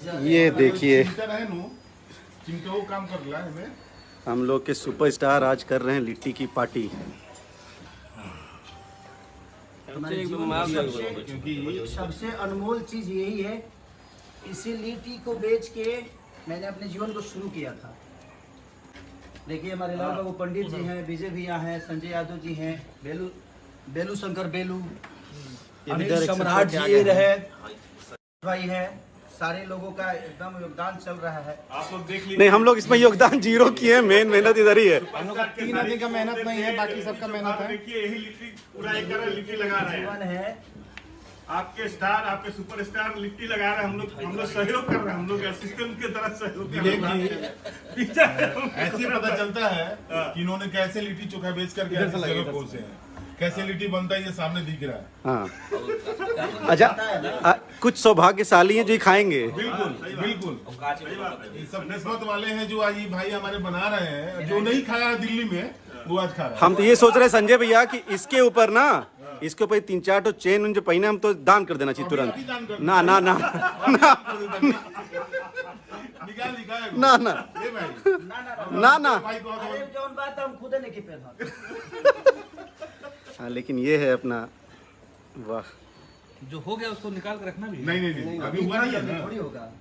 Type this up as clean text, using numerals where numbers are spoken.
ये देखिए काम कर रहा है हम लोग के सुपरस्टार आज कर रहे हैं लिट्टी की पार्टी। सबसे अनमोल चीज यही है, इसी लिट्टी को बेच के मैंने अपने जीवन को शुरू किया था। देखिए हमारे लाल बाबू पंडित जी हैं, विजय भैया हैं, संजय यादव जी हैं, बेलू शंकर बेलू, अनिल सम्राट जी रहे भाई है, सारे लोगों का एकदम योगदान चल रहा है। आप लोग देख लीजिए। नहीं, हम लोग इसमें योगदान जीरो किए, मेन मेहनत इधर ही है। हम लोग का 3 आदमी का मेहनत नहीं है, बाकी सबका मेहनत है। देखिए यही लिट्टी पूरा एक तरह लिट्टी लगा रहे हैं। आपके स्टार, आपके सुपरस्टार लिट्टी लगा रहे हैं। हम लोग सहयोग कर रहे हैं, हम लोग असिस्टेंट की तरह सहयोग कर रहे हैं। ऐसे पता चलता है कि इन्होंने कैसे लिट्टी चोखा बेच करके पहुंचे हैं, कैसे लिट्टी बनता है ये सामने दिख रहा है। हाँ अच्छा, कुछ सौभाग्यशाली हैं जो ये खाएंगे। बिल्कुल बिल्कुल, ये सब किस्मत वाले हैं जो आज ये भाई हमारे बना रहे हैं। जो नहीं खाया है दिल्ली में वो आज खा रहा है। हम तो ये सोच रहे हैं संजय भैया कि इसके ऊपर ना, इसके ऊपर 3-4 तो चेन जो पहने हम तो दान कर देना चाहिए तुरंत। ना ना ना ना ना ना ना ना। हम खुद नहीं पहना। हाँ लेकिन ये है अपना, वाह। जो हो गया उसको निकाल कर रखना भी। नहीं, अभी हुआ नहीं है ना। थोड़ी होगा।